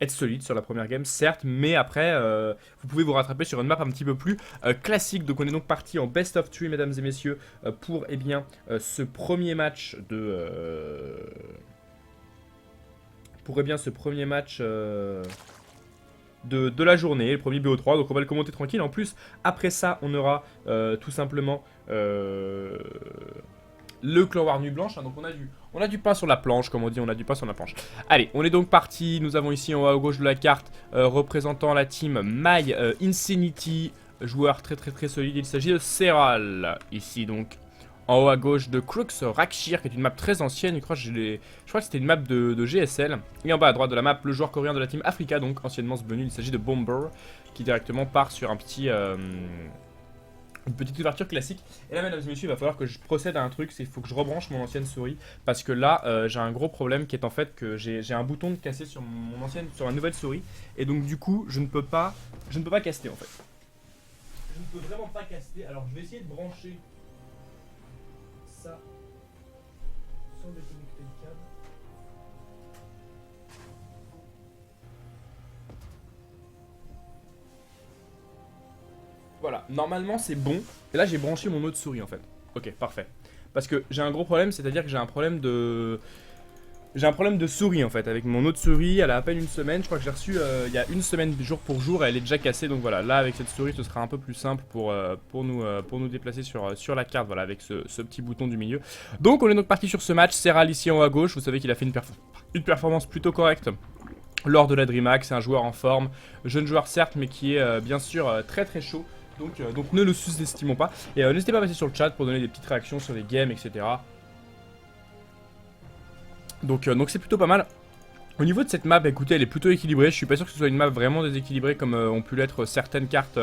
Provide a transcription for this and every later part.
être solide sur la première game, certes, mais après, vous pouvez vous rattraper sur une map un petit peu plus classique. Donc on est donc parti en best of 3, mesdames et messieurs, pour eh bien, ce premier match de... pour eh bien, ce premier match... de la journée, le premier BO3, donc on va le commenter tranquille. En plus, après ça, on aura tout simplement le clan War Nuit Blanche, hein. Donc on a du pain sur la planche, comme on dit, on a du pain sur la planche. Allez, on est donc parti, nous avons ici en haut à gauche de la carte, représentant la team My Insanity, joueur très très très solide, il s'agit de Serral, ici donc. En haut à gauche de Crux Rakshir, qui est une map très ancienne, je crois que c'était une map de GSL. Et en bas à droite de la map, le joueur coréen de la team Africa, donc anciennement Sbenu, il s'agit de Bomber, qui directement part sur un petit... une petite ouverture classique. Et là, mesdames et messieurs, il va falloir que je procède à un truc, c'est qu'il faut que je rebranche mon ancienne souris. Parce que là, j'ai un gros problème qui est en fait que j'ai un bouton de cassé sur sur ma nouvelle souris. Et donc du coup, je ne peux pas caster en fait. Je ne peux vraiment pas caster. Alors je vais essayer de brancher ça sans déconnecter le câble. Voilà, normalement c'est bon. Et là j'ai branché mon autre souris en fait. Ok, parfait. Parce que j'ai un gros problème, c'est-à-dire que j'ai un problème de... J'ai un problème de souris en fait, avec mon autre souris, elle a à peine une semaine, je crois que j'ai reçu il y a une semaine jour pour jour et elle est déjà cassée, donc voilà, là avec cette souris ce sera un peu plus simple pour nous déplacer sur la carte, voilà, avec ce petit bouton du milieu. Donc on est donc parti sur ce match, Serral ici en haut à gauche, vous savez qu'il a fait une performance plutôt correcte lors de la DreamHack, c'est un joueur en forme, jeune joueur certes, mais qui est bien sûr très très chaud. Donc ne le sous-estimons pas. Et n'hésitez pas à passer sur le chat pour donner des petites réactions sur les games, etc. Donc c'est plutôt pas mal. Au niveau de cette map, écoutez, elle est plutôt équilibrée. Je suis pas sûr que ce soit une map vraiment déséquilibrée comme ont pu l'être certaines cartes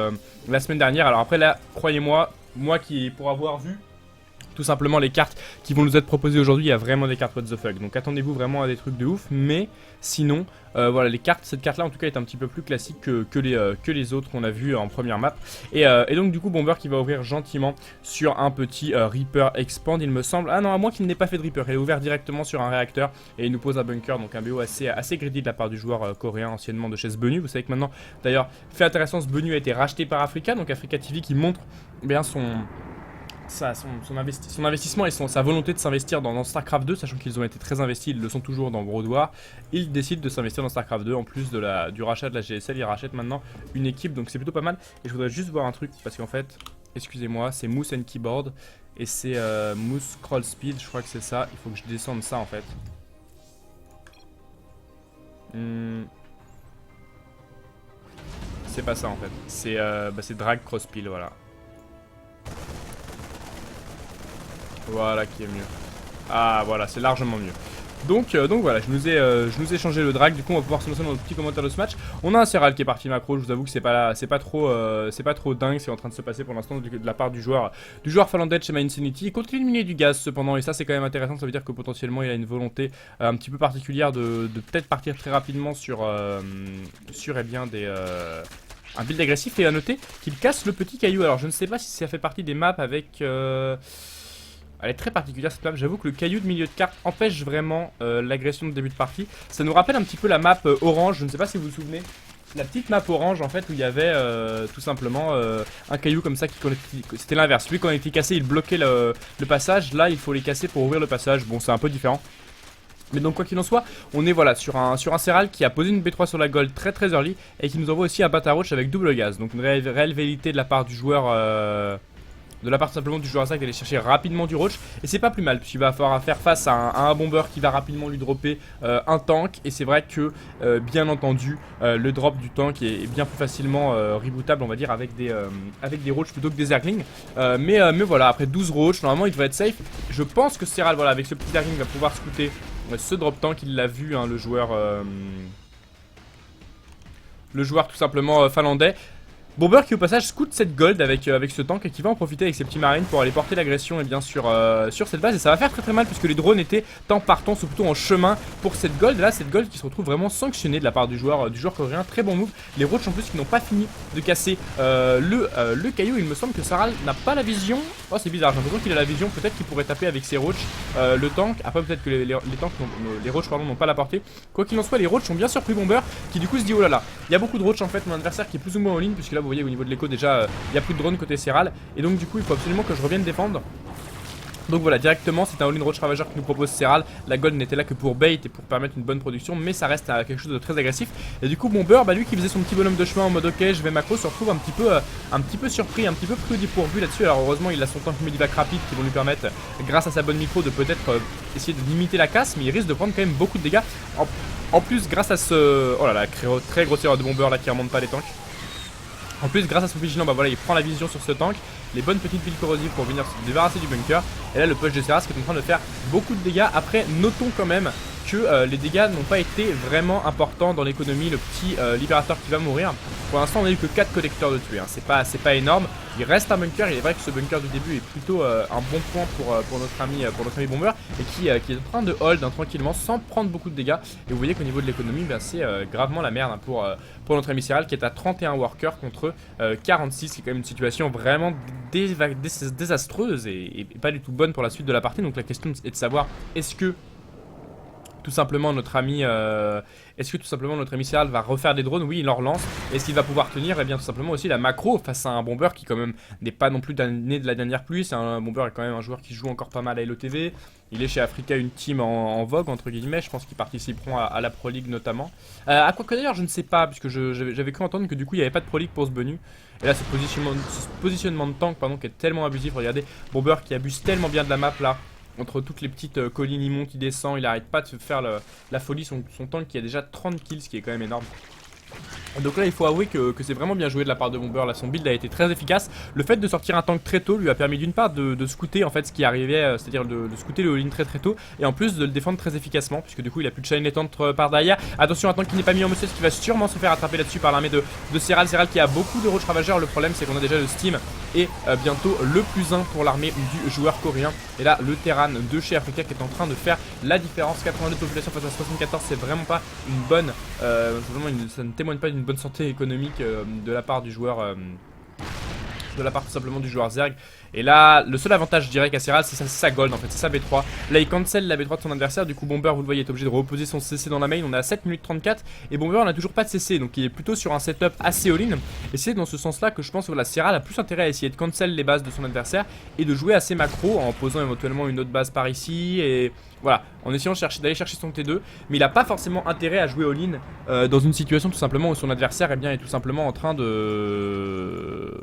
la semaine dernière. Alors après là, croyez-moi, moi qui pour avoir vu tout simplement les cartes qui vont nous être proposées aujourd'hui, il y a vraiment des cartes what the fuck. Donc attendez-vous vraiment à des trucs de ouf. Mais sinon, voilà, cette carte là en tout cas est un petit peu plus classique que les autres qu'on a vu en première map. Et donc du coup Bomber qui va ouvrir gentiment sur un petit Reaper Expand il me semble. Ah non, à moins qu'il n'ait pas fait de Reaper, il est ouvert directement sur un réacteur et il nous pose un bunker. Donc un BO assez greedy de la part du joueur coréen anciennement de chez Sbenu. Vous savez que maintenant, d'ailleurs, fait intéressant, Sbenu a été racheté par Africa. Donc Africa TV qui montre bien son investissement et sa volonté de s'investir dans StarCraft 2, sachant qu'ils ont été très investis, ils le sont toujours dans Brood War. Ils décident de s'investir dans StarCraft 2 en plus du rachat de la GSL, ils rachètent maintenant une équipe, donc c'est plutôt pas mal. Et je voudrais juste voir un truc, parce qu'en fait, excusez-moi, c'est Mouse and Keyboard et c'est Mouse Scroll Speed, je crois que c'est ça. Il faut que je descende ça en fait. C'est pas ça en fait, c'est Drag Cross Speed, voilà. Voilà qui est mieux. Ah voilà, c'est largement mieux. Donc voilà, je nous ai changé le drag. Du coup on va pouvoir se lancer dans notre petit commentaire de ce match. On a un Serral qui est parti macro. Je vous avoue que c'est pas trop dingue. C'est en train de se passer pour l'instant de la part du joueur finlandais de chez My Insanity. Il continue de miner du gaz cependant, et ça c'est quand même intéressant. Ça veut dire que potentiellement il a une volonté un petit peu particulière de peut-être partir très rapidement sur eh bien un build agressif. Et à noter qu'il casse le petit caillou. Alors je ne sais pas si ça fait partie des maps avec elle est très particulière cette map, j'avoue que le caillou de milieu de carte empêche vraiment l'agression de début de partie. Ça nous rappelle un petit peu la map orange, je ne sais pas si vous vous souvenez. La petite map orange en fait où il y avait tout simplement un caillou comme ça qui connectait, c'était l'inverse. Lui quand il était cassé il bloquait le passage, là il faut les casser pour ouvrir le passage, bon c'est un peu différent. Mais donc quoi qu'il en soit, on est voilà sur un Serral qui a posé une B3 sur la gold très très early et qui nous envoie aussi un Bataroach avec double gaz. Donc une réelle velléité de la part du joueur... de la part simplement du joueur Zach d'aller chercher rapidement du roach. Et c'est pas plus mal, puisqu'il va falloir faire face à un bomber qui va rapidement lui dropper un tank. Et c'est vrai que, bien entendu, le drop du tank est bien plus facilement rebootable, on va dire, avec des roach plutôt que des zerglings. Mais voilà, après 12 roach, normalement il devrait être safe. Je pense que Serral, voilà, avec ce petit zergling, va pouvoir scouter ce drop tank. Il l'a vu, hein, le joueur tout simplement finlandais. Bomber qui au passage scoute cette gold avec ce tank et qui va en profiter avec ses petits marines pour aller porter l'agression et bien sur cette base. Et ça va faire très mal puisque les drones étaient en partance ou plutôt en chemin pour cette gold. Et là cette gold qui se retrouve vraiment sanctionnée de la part du joueur coréen. Très bon move. Les roachs en plus qui n'ont pas fini de casser le caillou. Il me semble que Saral n'a pas la vision. Oh c'est bizarre, j'ai l'impression qu'il a la vision. Peut-être qu'il pourrait taper avec ses roachs le tank. Après peut-être que les roachs n'ont pas la portée. Quoi qu'il en soit, les roachs ont bien surpris Bomber qui du coup se dit oh là là, il y a beaucoup de roachs en fait, mon adversaire qui est plus ou moins en ligne puisque là vous voyez au niveau de l'écho déjà il n'y a plus de drone côté Serral et donc du coup il faut absolument que je revienne défendre. Donc voilà, directement c'est un all-in roach ravageur que nous propose Serral. La gold n'était là que pour bait et pour permettre une bonne production, mais ça reste quelque chose de très agressif. Et du coup Bomber, lui qui faisait son petit bonhomme de chemin en mode ok je vais macro, se retrouve un petit peu surpris, un petit peu pris au dépourvu là-dessus. Alors heureusement il a son tank medivac rapide qui vont lui permettre, grâce à sa bonne micro, de peut-être essayer de limiter la casse, mais il risque de prendre quand même beaucoup de dégâts. En plus grâce à ce... Oh là là, très grosse erreur de Bomber là qui remonte pas les tanks. En plus grâce à son vigilant, bah voilà, il prend la vision sur ce tank, les bonnes petites piles corrosives pour venir se débarrasser du bunker. Et là le push de Serras qui est en train de faire beaucoup de dégâts. Après notons quand même que les dégâts n'ont pas été vraiment importants dans l'économie. Le petit libérateur qui va mourir, pour l'instant on a eu que 4 collecteurs de tuer, hein. C'est pas énorme. Il reste un bunker, il est vrai que ce bunker du début est plutôt un bon point pour notre ami Bomber. Et qui est en train de hold tranquillement sans prendre beaucoup de dégâts. Et vous voyez qu'au niveau de l'économie, bah, c'est gravement la merde hein, pour notre ami Serral qui est à 31 workers contre 46, qui est quand même une situation vraiment désastreuse et pas du tout bonne pour la suite de la partie. Donc la question est de savoir est-ce que tout simplement notre ami Serral va refaire des drones. Oui, il en relance. Est-ce qu'il va pouvoir tenir? Et bien tout simplement aussi la macro face à un Bomber qui quand même n'est pas non plus né de la dernière pluie. C'est un Bomber est quand même un joueur qui joue encore pas mal à LOTV. Il est chez Africa, une team en vogue entre guillemets. Je pense qu'ils participeront à la Pro League notamment. À quoi que d'ailleurs je ne sais pas puisque j'avais cru entendre que du coup il n'y avait pas de Pro League pour ce Benu. Et là ce positionnement de tank qui est tellement abusif. Regardez Bomber qui abuse tellement bien de la map là. Entre toutes les petites collines immondes qui descend, il arrête pas de se faire la folie. Son tank qui a déjà 30 kills, ce qui est quand même énorme. Donc là il faut avouer que c'est vraiment bien joué de la part de Bomber. Là son build a été très efficace. Le fait de sortir un tank très tôt lui a permis d'une part de scouter en fait ce qui arrivait, c'est-à-dire de scouter le all-in très tôt, et en plus de le défendre très efficacement puisque du coup il a plus de chain étendre par derrière. Attention, un tank qui n'est pas mis en monsieur, ce qui va sûrement se faire attraper là-dessus par l'armée de Serral. Serral qui a beaucoup de roach ravageurs. Le problème c'est qu'on a déjà le Steam et bientôt le plus 1 pour l'armée du joueur coréen. Et là le Terran de chez Africa qui est en train de faire la différence. 82 de population face à 74, c'est vraiment pas une bonne ça ne témoigne pas d'une bonne santé économique de la part du joueur tout simplement du joueur Zerg. Et là le seul avantage je dirais qu'à Serral c'est sa gold en fait, c'est sa B3. Là il cancel la B3 de son adversaire, du coup Bomber vous le voyez est obligé de reposer son CC dans la main. On est à 7 minutes 34 et Bomber n'a toujours pas de CC, donc il est plutôt sur un setup assez all-in. Et c'est dans ce sens là que je pense que la Serral a plus intérêt à essayer de cancel les bases de son adversaire et de jouer assez macro en posant éventuellement une autre base par ici et voilà, en essayant d'aller chercher son T2. Mais il n'a pas forcément intérêt à jouer all-in dans une situation tout simplement où son adversaire est tout simplement en train de...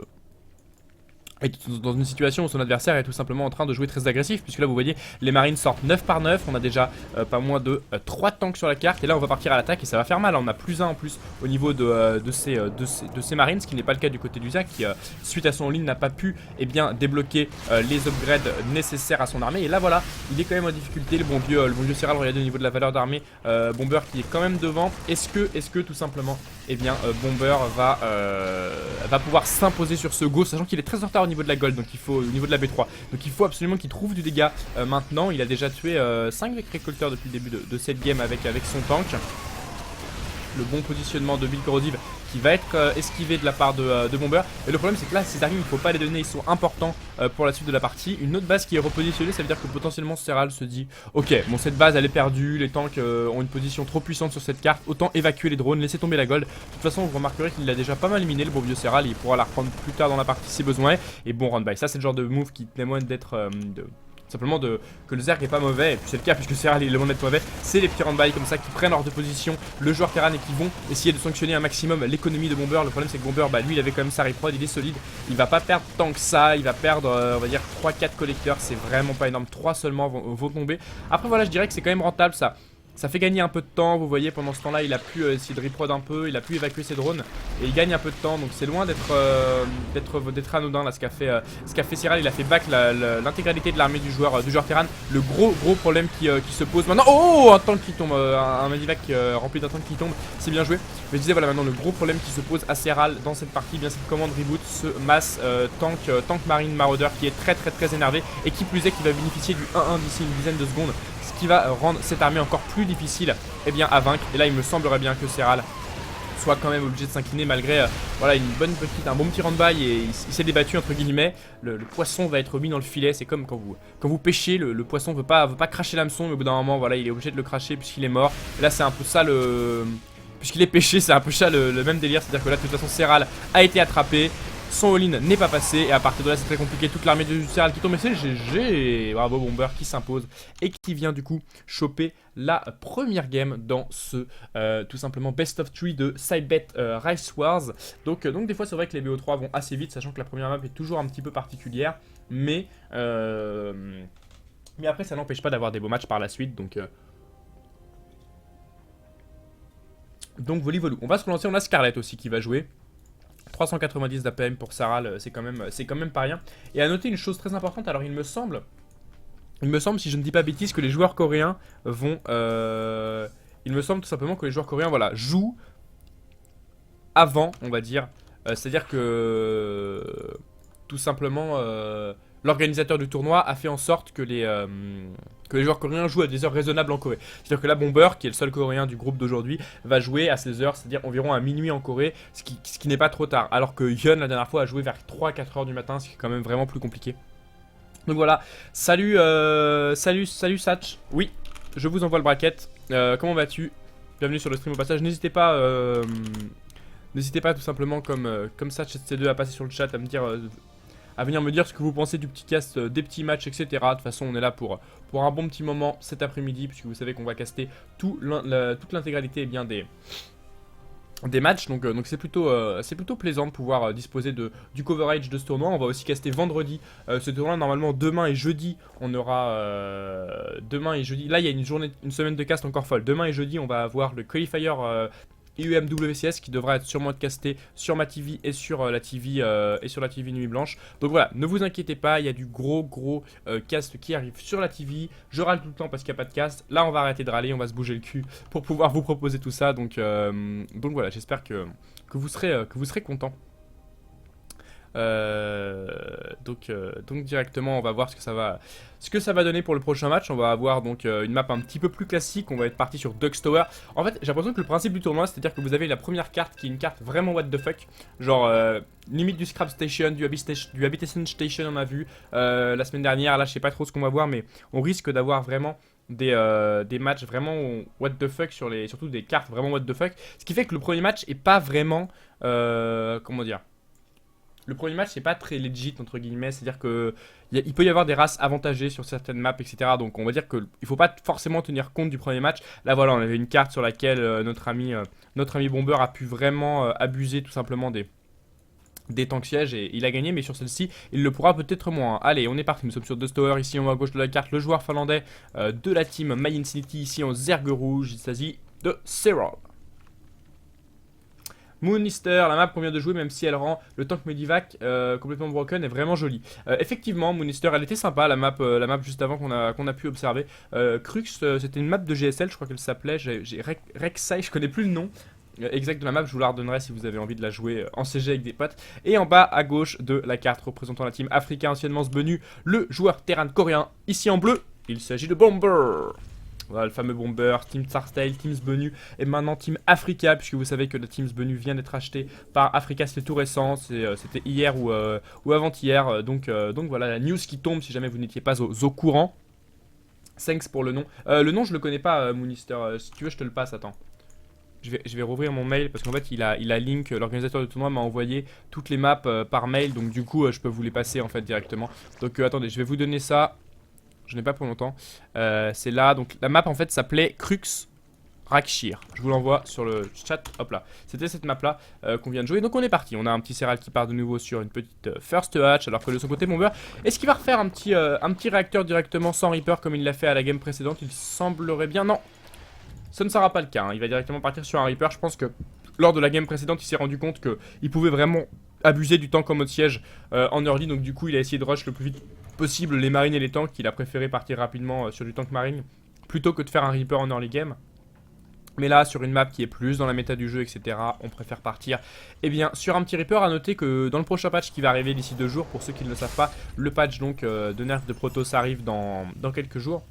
Et dans une situation où son adversaire est tout simplement en train de jouer très agressif, puisque là vous voyez les marines sortent 9 par 9, on a déjà pas moins de 3 tanks sur la carte, et là on va partir à l'attaque et ça va faire mal. On a plus 1 en plus au niveau de ces marines, ce qui n'est pas le cas du côté du Zerg qui suite à son ligne n'a pas pu débloquer les upgrades nécessaires à son armée. Et là voilà, il est quand même en difficulté, le bon vieux Serral. Regardez au niveau de la valeur d'armée, Bomber qui est quand même devant. Est-ce que tout simplement Bomber va pouvoir s'imposer sur ce go, sachant qu'il est très en retard au niveau de la gold, donc il faut au niveau de la B3, donc il faut absolument qu'il trouve du dégât maintenant. Il a déjà tué 5 récolteurs depuis le début de cette game avec son tank. Le bon positionnement de build corrosive qui va être esquivé de la part de Bomber. Et le problème c'est que là ces armes il ne faut pas les donner, ils sont importants pour la suite de la partie. Une autre base qui est repositionnée, ça veut dire que potentiellement Serral se dit ok bon cette base elle est perdue, les tanks ont une position trop puissante sur cette carte, autant évacuer les drones, laisser tomber la gold. De toute façon vous remarquerez qu'il l'a déjà pas mal miné le bon vieux Serral, il pourra la reprendre plus tard dans la partie si besoin. Et bon round by, ça c'est le genre de move qui témoigne d'être simplement que le Zerg est pas mauvais, et puis c'est le cas puisque Serral est loin d'être mauvais. C'est les petits round-by comme ça qui prennent hors de position le joueur Terran et qui vont essayer de sanctionner un maximum l'économie de Bomber. Le problème c'est que Bomber, lui il avait quand même sa reprod, il est solide, il va pas perdre tant que ça, il va perdre on va dire 3-4 collecteurs, c'est vraiment pas énorme, 3 seulement vont tomber. Après voilà, je dirais que c'est quand même rentable ça. Ça fait gagner un peu de temps, vous voyez, pendant ce temps-là, il a pu essayer de reprod un peu, il a pu évacuer ses drones, et il gagne un peu de temps, donc c'est loin d'être anodin, là, ce qu'a fait Siral. Il a fait back l'intégralité de l'armée du joueur Terran. Le gros problème qui se pose maintenant, oh, un tank qui tombe, un Medivac rempli d'un tank qui tombe, c'est bien joué. Mais je disais, voilà, maintenant, le gros problème qui se pose à Siral dans cette partie, bien cette commande reboot, ce mass tank marine marauder qui est très énervé, et qui plus est, qui va bénéficier du 1-1 d'ici une dizaine de secondes, ce qui va rendre cette armée encore plus difficile à vaincre. Et là il me semblerait bien que Siral soit quand même obligé de s'incliner malgré voilà, un bon petit round-by, et il s'est débattu entre guillemets. Le poisson va être mis dans le filet. C'est comme quand vous pêchez, le poisson veut pas cracher l'hameçon, mais au bout d'un moment voilà, il est obligé de le cracher puisqu'il est mort. Et là c'est un peu ça puisqu'il est pêché, c'est un peu ça le même délire. C'est à dire que là de toute façon Siral a été attrapé, son all-in n'est pas passé, et à partir de là c'est très compliqué. Toute l'armée de Siral qui tombe, et c'est GG. Bravo Bomber qui s'impose et qui vient du coup choper la première game dans ce tout simplement best of 3 de Sidebet Rice Wars. Donc des fois c'est vrai que les BO3 vont assez vite, sachant que la première map est toujours un petit peu particulière, mais après ça n'empêche pas d'avoir des beaux matchs par la suite. Donc voli. On va se relancer. On a Scarlett aussi qui va jouer. 390 d'APM pour Saral, c'est quand même pas rien. Et à noter une chose très importante, alors il me semble, si je ne dis pas bêtise, que les joueurs coréens vont... il me semble tout simplement que les joueurs coréens, voilà, jouent avant, on va dire. C'est-à-dire que... tout simplement... l'organisateur du tournoi a fait en sorte que les joueurs coréens jouent à des heures raisonnables en Corée. C'est-à-dire que la Bomber, qui est le seul coréen du groupe d'aujourd'hui, va jouer à ces heures, c'est-à-dire environ à minuit en Corée, ce qui n'est pas trop tard. Alors que Hyun, la dernière fois, a joué vers 3-4 heures du matin, ce qui est quand même vraiment plus compliqué. Donc voilà, salut Satch. Oui, je vous envoie le bracket. Comment vas-tu? Bienvenue sur le stream au passage. N'hésitez pas tout simplement comme Satch SC2 à passer sur le chat, à me dire... à venir me dire ce que vous pensez du petit cast, des petits matchs, etc. De toute façon, on est là pour un bon petit moment cet après-midi, puisque vous savez qu'on va caster toute l'intégralité des matchs. Donc c'est plutôt plaisant de pouvoir disposer du coverage de ce tournoi. On va aussi caster vendredi ce tournoi. Normalement, demain et jeudi, on aura... demain et jeudi... Là, il y a une semaine de cast encore folle. Demain et jeudi, on va avoir le qualifier... UMWCS qui devra être sûrement casté sur ma TV et sur la TV Nuit Blanche. Donc voilà, ne vous inquiétez pas, il y a du gros cast qui arrive sur la TV. Je râle tout le temps parce qu'il n'y a pas de cast. Là on va arrêter de râler, on va se bouger le cul pour pouvoir vous proposer tout ça. Donc voilà, j'espère que vous serez contents. Donc directement on va voir ce que ça va donner pour le prochain match. On va avoir donc une map un petit peu plus classique. On va être parti sur Ducks Tower. En fait j'ai l'impression que le principe du tournoi, c'est à dire que vous avez la première carte qui est une carte vraiment what the fuck, genre limite du Scrap Station, du Habitation Station, on a vu la semaine dernière. Là je sais pas trop ce qu'on va voir, mais on risque d'avoir vraiment des matchs vraiment what the fuck surtout des cartes vraiment what the fuck, ce qui fait que le premier match est pas vraiment comment dire. Le premier match c'est pas très legit entre guillemets, c'est à dire que il peut y avoir des races avantagées sur certaines maps, etc. Donc on va dire qu'il faut pas forcément tenir compte du premier match. Là voilà, on avait une carte sur laquelle notre ami Bomber a pu vraiment abuser tout simplement des tanks sièges, et il a gagné, mais sur celle-ci il le pourra peut-être moins. Allez, on est parti, nous sommes sur Dust Tower. Ici en haut à gauche de la carte, le joueur finlandais de la team My Infinity, ici en zerg rouge, il s'agit de Siral. Moonister, la map qu'on vient de jouer, même si elle rend le tank Medivac complètement broken, est vraiment jolie. Effectivement, Moonister, elle était sympa, la map juste avant qu'on a pu observer. Crux, c'était une map de GSL, je crois qu'elle s'appelait. Rek'Sai, je connais plus le nom exact de la map, je vous la redonnerai si vous avez envie de la jouer en CG avec des potes. Et en bas à gauche de la carte représentant la team Africa, anciennement Sbenu, le joueur Terran coréen, ici en bleu, il s'agit de Bomber. Voilà, le fameux Bomber, Team Starstyle, Team Sbenu et maintenant Team Africa, puisque vous savez que la Team Sbenu vient d'être achetée par Africa, c'était tout récent, c'était hier ou avant-hier, donc voilà la news qui tombe si jamais vous n'étiez pas au courant. Thanks pour le nom. Le nom je le connais pas, Moonister, si tu veux je te le passe, attends. Je vais rouvrir mon mail parce qu'en fait il a link, l'organisateur du tournoi m'a envoyé toutes les maps par mail, donc du coup je peux vous les passer en fait directement. Donc attendez, je vais vous donner ça. Je n'ai pas pour longtemps. C'est là, donc la map en fait s'appelait Crux Rakshir. Je vous l'envoie sur le chat. Hop là. C'était cette map là qu'on vient de jouer. Donc on est parti. On a un petit Siral qui part de nouveau sur une petite first hatch. Alors que de son côté, Bomber, est-ce qu'il va refaire un petit réacteur directement sans Reaper comme il l'a fait à la game précédente? Il semblerait bien. Non. ce ne sera pas le cas, hein. Il va directement partir sur un Reaper. Je pense que lors de la game précédente, il s'est rendu compte qu'il pouvait vraiment abuser du tank en mode siège en early. Donc du coup, il a essayé de rush le plus vite possible les marines et les tanks. Il a préféré partir rapidement sur du tank marine plutôt que de faire un Reaper en early game. Mais là, sur une map qui est plus dans la méta du jeu, etc., on préfère partir sur un petit Reaper. À noter que dans le prochain patch qui va arriver d'ici 2 jours, pour ceux qui ne le savent pas, le patch donc, de nerf de Protoss arrive dans quelques jours.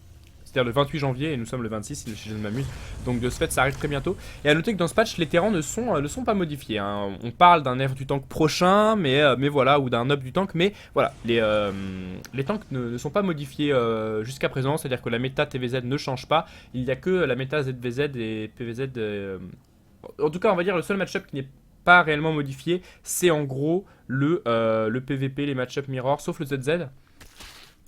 C'est-à-dire le 28 janvier et nous sommes le 26 si je ne m'amuse. Donc de ce fait ça arrive très bientôt. Et à noter que dans ce patch les terrains ne sont pas modifiés, hein. On parle d'un nerf du tank prochain mais voilà, ou d'un up du tank. Mais voilà, les tanks ne sont pas modifiés jusqu'à présent. C'est-à-dire que la méta TVZ ne change pas. Il n'y a que la méta ZVZ et PVZ. En tout cas on va dire le seul match-up qui n'est pas réellement modifié, c'est en gros le PVP, les match-up mirror, sauf le ZZ.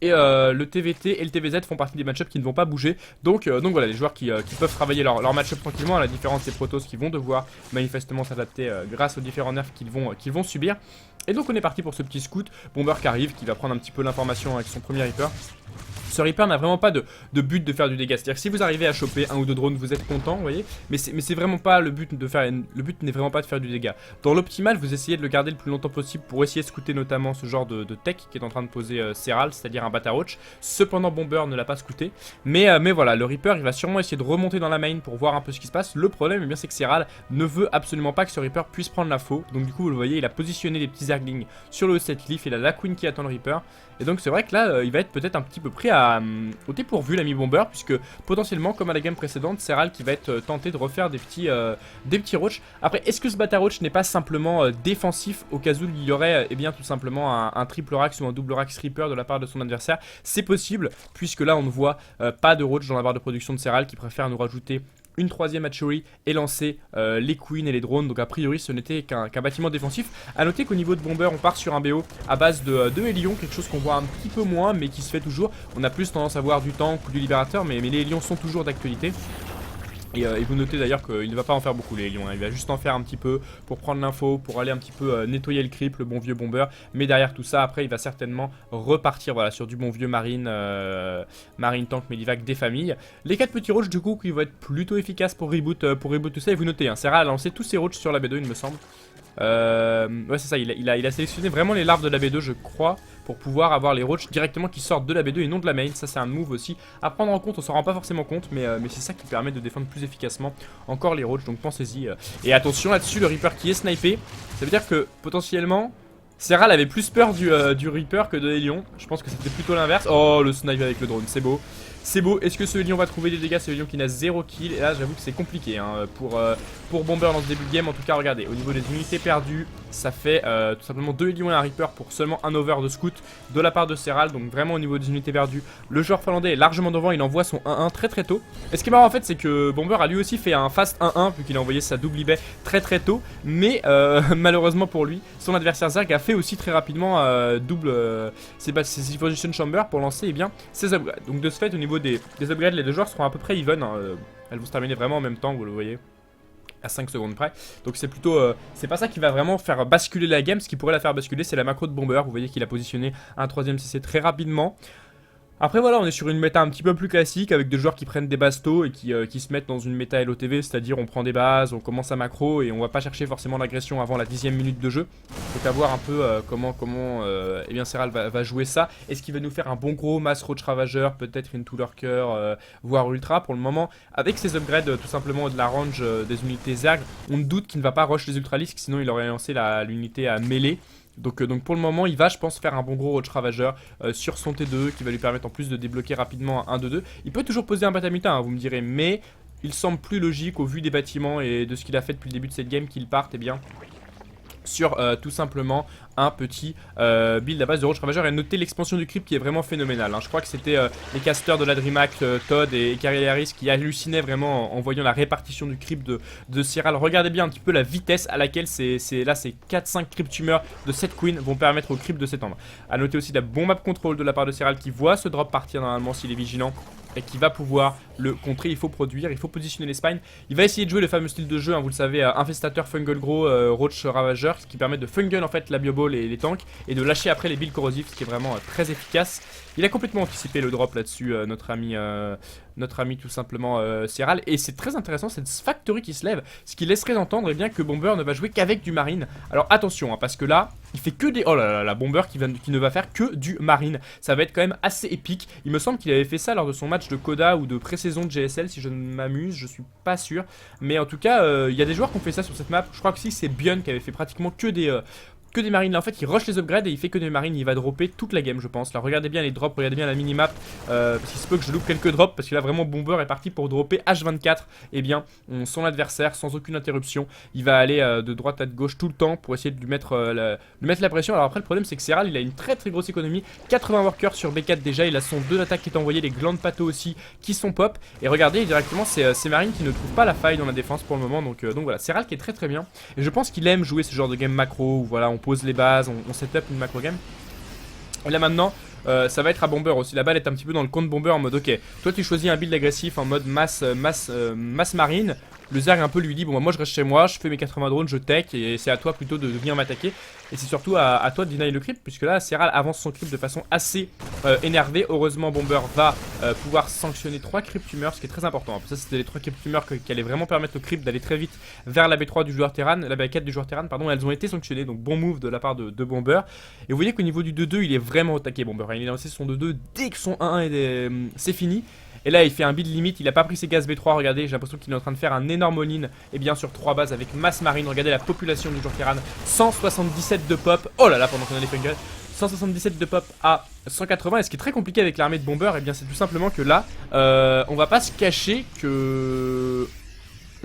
Et le TVT et le TVZ font partie des match-ups qui ne vont pas bouger. Donc voilà, les joueurs qui peuvent travailler leur match-up tranquillement, à la différence des Protoss qui vont devoir manifestement s'adapter grâce aux différents nerfs qu'ils vont subir. Et donc on est parti pour ce petit scout. Bomber qui arrive, qui va prendre un petit peu l'information avec son premier Reaper. Ce Reaper n'a vraiment pas de but de faire du dégât. C'est-à-dire que si vous arrivez à choper un ou deux drones, vous êtes content, vous voyez. Mais c'est vraiment pas le but de faire. Le but n'est vraiment pas de faire du dégât. Dans l'optimal, vous essayez de le garder le plus longtemps possible pour essayer de scouter notamment ce genre de tech qui est en train de poser Serral, c'est-à-dire un Bata Roach. Cependant, Bomber ne l'a pas scouté. Mais voilà, le Reaper, il va sûrement essayer de remonter dans la main pour voir un peu ce qui se passe. Le problème, c'est que Serral ne veut absolument pas que ce Reaper puisse prendre la faux. Donc du coup, vous le voyez, il a positionné des petits Zerglings sur le set leaf. Il a la Queen qui attend le Reaper. Et donc c'est vrai que là, il va être peut-être un petit peu prêt au dépourvu, l'ami Bomber, puisque potentiellement, comme à la game précédente, Serral qui va être tenté de refaire des petits roach. Après, est-ce que ce Bata Roach n'est pas simplement défensif au cas où il y aurait tout simplement un triple Rax ou un double Rax Reaper de la part de son adversaire? C'est possible, puisque là on ne voit pas de roach dans la barre de production de Serral qui préfère nous rajouter une troisième hatchery et lancer les queens et les drones. Donc a priori ce n'était qu'un bâtiment défensif. A noter qu'au niveau de Bomber on part sur un BO à base de Hélions, quelque chose qu'on voit un petit peu moins mais qui se fait toujours. On a plus tendance à voir du tank ou du libérateur, mais les Hélions sont toujours d'actualité. Et vous notez d'ailleurs qu'il ne va pas en faire beaucoup les Hélions, hein. Il va juste en faire un petit peu pour prendre l'info, pour aller un petit peu nettoyer le creep, le bon vieux Bomber. Mais derrière tout ça, après il va certainement repartir voilà, sur du bon vieux marine, marine tank medivac des familles. Les 4 petits roachs du coup qui vont être plutôt efficaces pour reboot tout ça. Et vous notez, hein, Serral a lancé tous ses roachs sur la B2 il me semble. Ouais c'est ça, il a sélectionné vraiment les larves de la B2 je crois, pour pouvoir avoir les roachs directement qui sortent de la B2 et non de la main. Ça c'est un move aussi à prendre en compte, on s'en rend pas forcément compte mais c'est ça qui permet de défendre plus efficacement encore les roachs, donc pensez-y. Et attention là-dessus, le Reaper qui est snipé, ça veut dire que potentiellement Serral avait plus peur du Reaper que de Hélion. Je pense que c'était plutôt l'inverse. Oh le snipe avec le drone, c'est beau. C'est beau, est-ce que ce Hélion va trouver des dégâts? Ce Hélion qui n'a 0 kill. Et là j'avoue que c'est compliqué hein, pour Bomber dans ce début de game. En tout cas regardez, au niveau des unités perdues, ça fait tout simplement 2 Hélions et un Reaper pour seulement un over de scout de la part de Serral. Donc vraiment au niveau des unités perdues, le joueur finlandais est largement devant. Il envoie son 1-1 très tôt. Et ce qui est marrant en fait c'est que Bomber a lui aussi fait un fast 1-1 vu qu'il a envoyé sa double eBay très tôt. Mais malheureusement pour lui, son adversaire Zerg a fait aussi très rapidement ses position chamber pour lancer ses upgrades. Donc de ce fait au niveau des upgrades, les deux joueurs seront à peu près even, hein. Elles vont se terminer vraiment en même temps, vous le voyez, à 5 secondes près. Donc c'est plutôt c'est pas ça qui va vraiment faire basculer la game. Ce qui pourrait la faire basculer, c'est la macro de Bomber. Vous voyez qu'il a positionné un troisième CC très rapidement. Après voilà, on est sur une méta un petit peu plus classique avec des joueurs qui prennent des bastos et qui se mettent dans une méta LOTV, c'est-à-dire on prend des bases, on commence à macro et on va pas chercher forcément l'agression avant la 10e minute de jeu. Donc à voir un peu comment Serral va jouer ça. Est-ce qu'il va nous faire un bon gros mass roach ravageur, peut-être into lurker, voire ultra pour le moment. Avec ses upgrades tout simplement de la range des unités Zerg, on doute qu'il ne va pas rush les ultralisks, sinon il aurait lancé l'unité à mêlée. Donc pour le moment il va je pense faire un bon gros roach ravageur sur son T2 qui va lui permettre en plus de débloquer rapidement un 2-2. Il peut toujours poser un Batamuta hein, vous me direz, mais il semble plus logique au vu des bâtiments et de ce qu'il a fait depuis le début de cette game qu'il parte sur tout simplement un petit build à base de roach ravageur. Et notez l'expansion du creep qui est vraiment phénoménale hein. Je crois que c'était les casters de la DreamHack, Todd et Karel Harris qui hallucinaient vraiment en voyant la répartition du creep de Serral. Regardez bien un petit peu la vitesse à laquelle ces 4-5 creep tumeurs de cette queen vont permettre au creep de s'étendre. A noter aussi la bomb map control de la part de Serral qui voit ce drop partir normalement s'il est vigilant et qui va pouvoir le contrer. Il faut produire, il faut positionner les spines. Il va essayer de jouer le fameux style de jeu, hein, vous le savez, infestateur, fungal grow, roach ravageur, ce qui permet de fungal en fait la bioball et les tanks et de lâcher après les builds corrosifs, ce qui est vraiment très efficace. Il a complètement anticipé le drop là-dessus, notre ami notre ami tout simplement Serral. Et c'est très intéressant cette factory qui se lève, ce qui laisserait entendre bien que Bomber ne va jouer qu'avec du marine. Alors attention, hein, parce que là, il fait que des... Oh là là, la Bomber qui ne va faire que du marine. Ça va être quand même assez épique. Il me semble qu'il avait fait ça lors de son match de Coda ou de pré-saison de GSL, si je ne m'amuse, je suis pas sûr. Mais en tout cas, il y a des joueurs qui ont fait ça sur cette map. Je crois que si c'est Bion qui avait fait pratiquement que des marines. Là en fait il rush les upgrades et il fait que des marines. Il va dropper toute la game je pense. Là regardez bien les drops, regardez bien la minimap, parce qu'il se peut que je loupe quelques drops, parce que là vraiment Bomber est parti pour dropper H24. Et bien son adversaire sans aucune interruption, il va aller de droite à de gauche tout le temps pour essayer de lui mettre la pression. Alors après le problème c'est que Serral il a une très grosse économie, 80 workers sur B4 déjà. Il a son 2 d'attaque qui est envoyé, les glands de pato aussi qui sont pop. Et regardez directement c'est marines qui ne trouvent pas la faille dans la défense pour le moment. Donc voilà, Serral qui est très bien. Et je pense qu'il aime jouer ce genre de game macro où voilà on pose les bases, on setup une macro game. Et là maintenant ça va être à Bomber aussi. La balle est un petit peu dans le compte Bomber en mode ok, toi tu choisis un build agressif en mode masse marine. Le Zerg un peu lui dit bon moi je reste chez moi, je fais mes 80 drones, je tech et c'est à toi plutôt de venir m'attaquer. Et c'est surtout à toi de deny le creep, puisque là Serral avance son creep de façon assez énervée. Heureusement Bomber va pouvoir sanctionner 3 creep tumeurs, ce qui est très important. Ça c'était les 3 creep tumeurs qui allaient vraiment permettre au creep d'aller très vite vers la B3 du joueur Terran, la B4 du joueur Terran pardon. Elles ont été sanctionnées, donc bon move de la part de Bomber. Et vous voyez qu'au niveau du 2-2 il est vraiment au taquet Bomber. Il a lancé son 2-2 dès que son 1-1 c'est fini. Et là il fait un build limite, il a pas pris ses gaz B3, regardez, j'ai l'impression qu'il est en train de faire un énorme all-in. Et bien sur 3 bases avec masse marine, regardez la population du joueur Terran, 177 de pop, oh là là pendant qu'on a les fungles, 177 de pop à 180. Et ce qui est très compliqué avec l'armée de Bomber, et bien c'est tout simplement que là, on va pas se cacher que...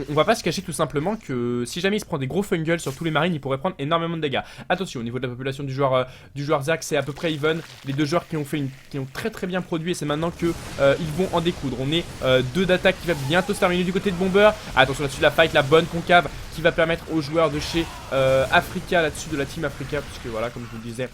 On va pas se cacher tout simplement que si jamais il se prend des gros fungles sur tous les marines, il pourrait prendre énormément de dégâts. Attention, au niveau de la population du joueur Zerg, c'est à peu près even. Les deux joueurs qui ont très bien produit, et c'est maintenant que ils vont en découdre. On est 2 d'attaque qui va bientôt se terminer du côté de Bomber. Attention là-dessus la fight, la bonne concave qui va permettre aux joueurs de chez Africa, là-dessus de la team Africa, puisque voilà, comme je vous le disais,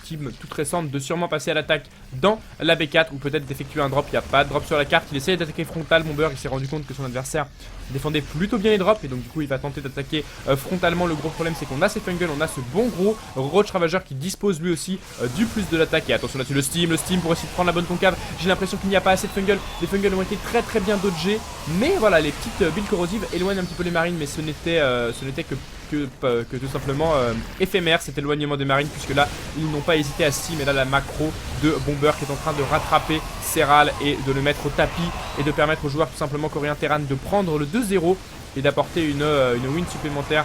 team toute récente, de sûrement passer à l'attaque dans la B4 ou peut-être d'effectuer un drop. Il n'y a pas de drop sur la carte, il essaie d'attaquer frontal. Bomber il s'est rendu compte que son adversaire défendait plutôt bien les drops et donc du coup il va tenter d'attaquer frontalement. Le gros problème c'est qu'on a ces fungles, on a ce bon gros Roach Ravageur qui dispose lui aussi du plus de l'attaque. Et attention là-dessus le steam pour essayer de prendre la bonne concave. J'ai l'impression qu'il n'y a pas assez de fungles, les fungles ont été très bien dodgés, mais voilà les petites builds corrosives éloignent un petit peu les marines, mais ce n'était que tout simplement éphémère cet éloignement des marines, puisque là ils n'ont pas hésité à steam. Et là la macro de Bomber qui est en train de rattraper Serral et de le mettre au tapis et de permettre aux joueurs tout simplement coréens Terran de prendre le 2-0 et d'apporter une win supplémentaire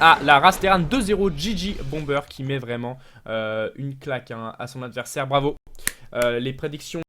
à la race Terran. 2-0 GG Bomber qui met vraiment une claque hein, à son adversaire. Bravo. Les prédictions